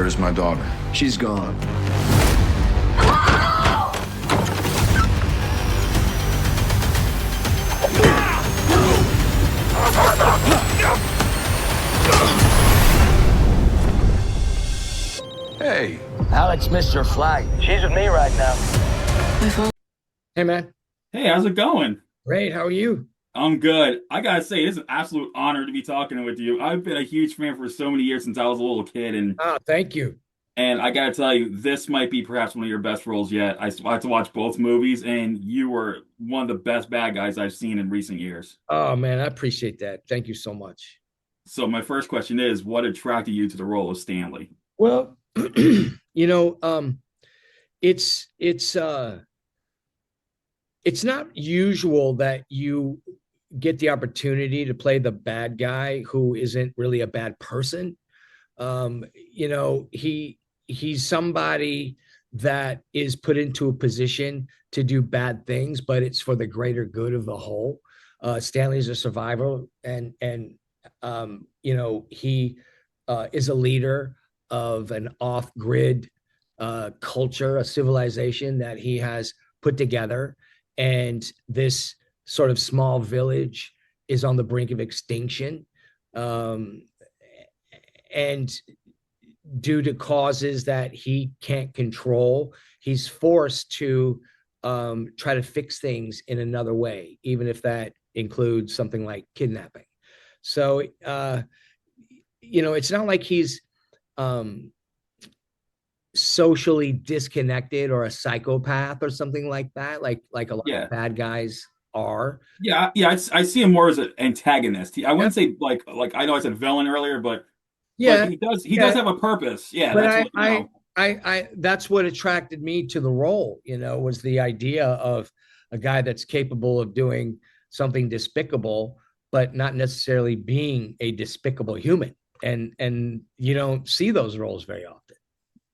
Where is my daughter? She's gone. Hey. Alex missed her flight. She's with me right now. Hey, man. Hey, how's it going? Great. How are you? I'm good. I gotta say, it's an absolute honor to be talking with you. I've been a huge fan for so many years since I was a little kid, and Oh, thank you. and I gotta tell you, this might be perhaps one of your best roles yet. I had to watch both movies, and you were one of the best bad guys I've seen in recent years. Oh, man, I appreciate that. Thank you so much. So my first question is, what attracted you to the role of Stanley? Well, you know, it's it's uh it's not usual that you get the opportunity to play the bad guy who isn't really a bad person. He's somebody that is put into a position to do bad things, but it's for the greater good of the whole. Stanley's a survivor, and he is a leader of an off-grid culture, a civilization that he has put together, and this sort of small village is on the brink of extinction. And due to causes that he can't control, he's forced to try to fix things in another way, even if that includes something like kidnapping. So, it's not like he's socially disconnected or a psychopath or something like that, like a lot Yeah, of bad guys are. yeah. I see him more as an antagonist. I Yeah, wouldn't say like I know I said villain earlier, but yeah, he does yeah. have a purpose. Yeah, But that's I, what you I, know. I, that's what attracted me to the role. Was the idea of a guy that's capable of doing something despicable, but not necessarily being a despicable human. And you don't see those roles very often.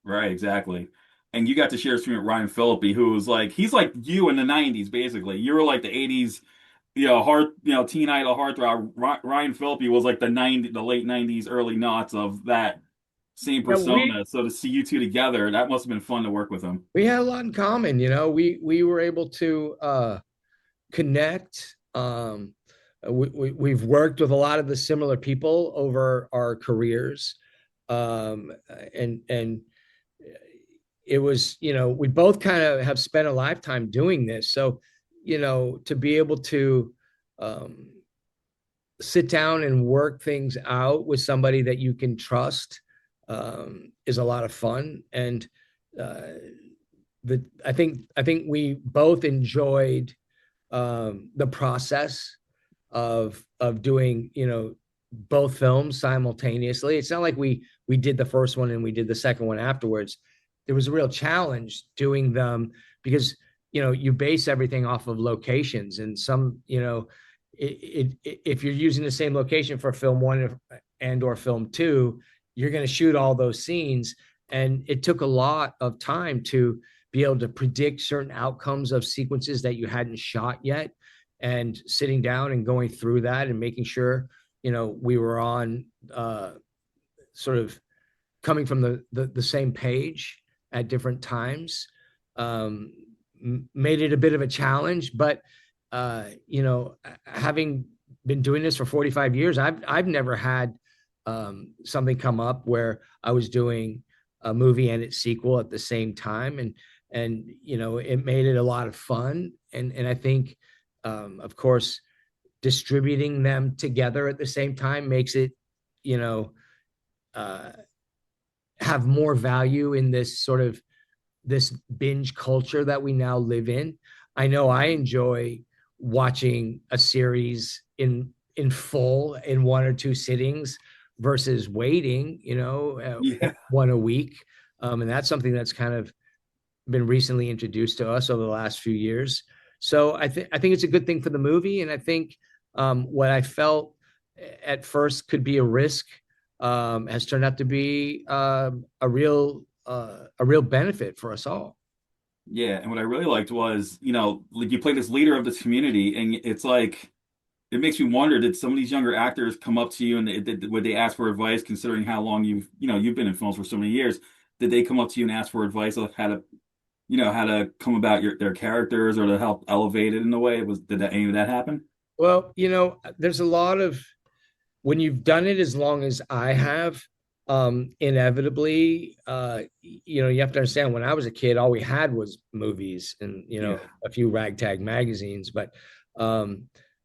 Right, exactly. And you got to share a screen with Ryan Philippe, who was like he's like you in the '90s, basically. You were like the '80s, teen idol heartthrob. Ryan Philippe was like the late '90s, early noughts of that same Yeah, we persona. So to see you two together, that must have been fun to work with him. we had a lot in common. We were able to connect. We've worked with a lot of the similar people over our careers, and it was, we both kind of have spent a lifetime doing this. So, to be able to um, sit down and work things out with somebody that you can trust is a lot of fun. And uh, I think we both enjoyed the process of doing, both films simultaneously. It's not like we did the first one and we did the second one afterwards. There was a real challenge doing them because you base everything off of locations, and some, if you're using the same location for film one and or film two, you're going to shoot all those scenes, and it took a lot of time to be able to predict certain outcomes of sequences that you hadn't shot yet, and sitting down and going through that and making sure we were on sort of coming from the same page at different times. Made it a bit of a challenge, but having been doing this for 45 years, I've never had something come up where I was doing a movie and its sequel at the same time, and it made it a lot of fun, and I think of course distributing them together at the same time makes it you know uh, have more value in this binge culture that we now live in. I know I enjoy watching a series in full in one or two sittings versus waiting, Yeah. one a week. And that's something that's kind of been recently introduced to us over the last few years. So I think it's a good thing for the movie, and I think what I felt at first could be a risk has turned out to be a real benefit for us all. Yeah, and what I really liked was, like you play this leader of this community, and it's like it makes me wonder, did some of these younger actors come up to you and would they ask for advice, considering how long you've been in films for so many years? Did they come up to you and ask for advice of how to, how to come about their characters or to help elevate it in a way? Did any of that happen? Well, there's a lot of when you've done it as long as I have, inevitably, you have to understand when I was a kid, all we had was movies and, Yeah. a few ragtag magazines, but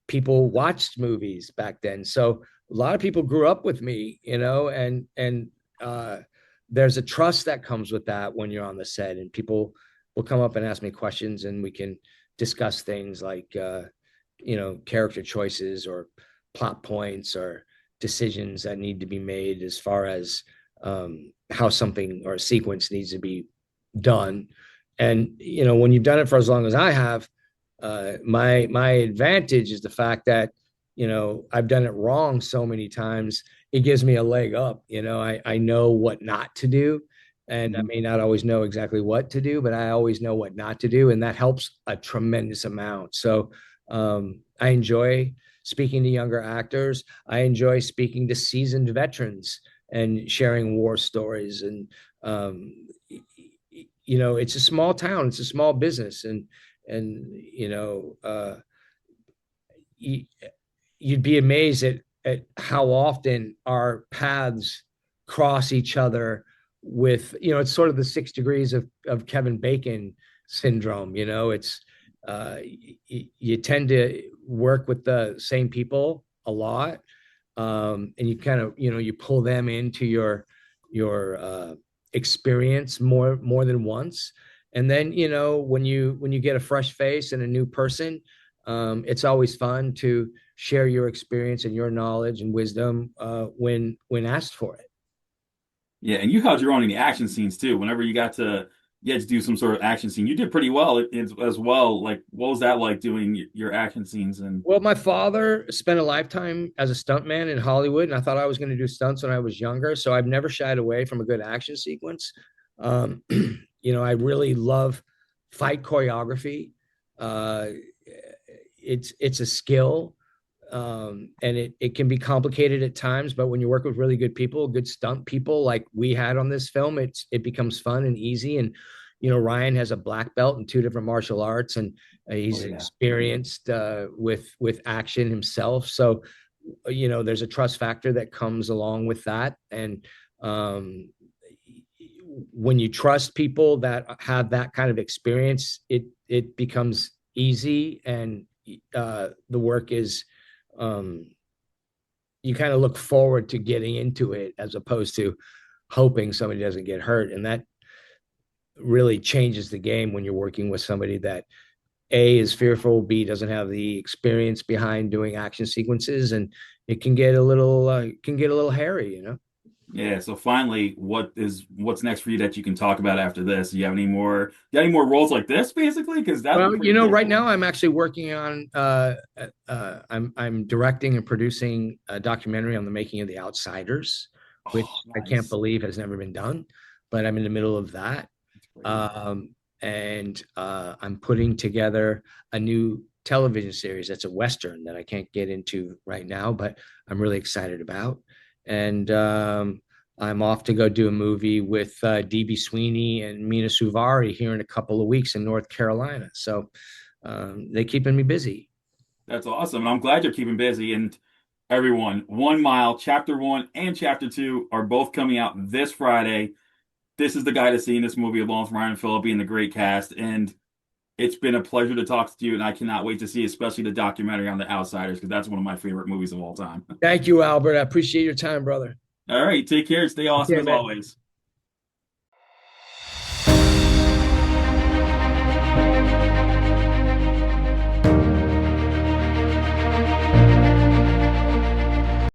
people watched movies back then. So a lot of people grew up with me, and there's a trust that comes with that when you're on the set, and people will come up and ask me questions, and we can discuss things like, character choices or plot points or decisions that need to be made as far as how something or a sequence needs to be done. And when you've done it for as long as I have, my advantage is the fact that I've done it wrong so many times. It gives me a leg up. I know what not to do, and I may not always know exactly what to do, but I always know what not to do, and that helps a tremendous amount. So I enjoy speaking to younger actors. I enjoy speaking to seasoned veterans and sharing war stories. And it's a small town, it's a small business, and you'd be amazed at how often our paths cross each other with, it's sort of the 6 degrees of Kevin Bacon syndrome. It's you tend to work with the same people a lot, and you kind of you pull them into your experience more than once, and then when you get a fresh face and a new person, it's always fun to share your experience and your knowledge and wisdom when asked for it. Yeah, and you held your own in the action scenes too. Whenever you had to do some sort of action scene, you did pretty well as well. Like, what was that like doing your action scenes? And Well, my father spent a lifetime as a stuntman in Hollywood, and I thought I was going to do stunts when I was younger. So I've never shied away from a good action sequence. I really love fight choreography. Uh, it's a skill, and it can be complicated at times. But when you work with really good people, good stunt people like we had on this film, it becomes fun and easy. And Ryan has a black belt in 2 different martial arts, and he's yeah. experienced with action himself. So there's a trust factor that comes along with that. And when you trust people that have that kind of experience, it becomes easy, and the work is, you kind of look forward to getting into it as opposed to hoping somebody doesn't get hurt. And that really changes the game when you're working with somebody that A, is fearful, B, doesn't have the experience behind doing action sequences, and it can get a little hairy. Yeah, so finally, what's next for you that you can talk about after this? Do you have any more roles like this, basically? Because that'd be Well, pretty cool. right now I'm actually working on I'm directing and producing a documentary on the making of The Outsiders, which Oh, I can't nice. believe has never been done, but I'm in the middle of that. That's great. And I'm putting together a new television series that's a Western that I can't get into right now, but I'm really excited about. And I'm off to go do a movie with DB Sweeney and Mina Suvari here in a couple of weeks in North Carolina. So they're keeping me busy. That's awesome. And I'm glad you're keeping busy. And everyone, 1 Mile, Chapter 1 and Chapter 2 are both coming out this Friday. This is the guy to see in this movie, along with Ryan Philippe and the great cast. And it's been a pleasure to talk to you. And I cannot wait to see, especially the documentary on The Outsiders, because that's one of my favorite movies of all time. Thank you, Albert. I appreciate your time, brother. All right. Take care. Stay awesome Okay, as man. always.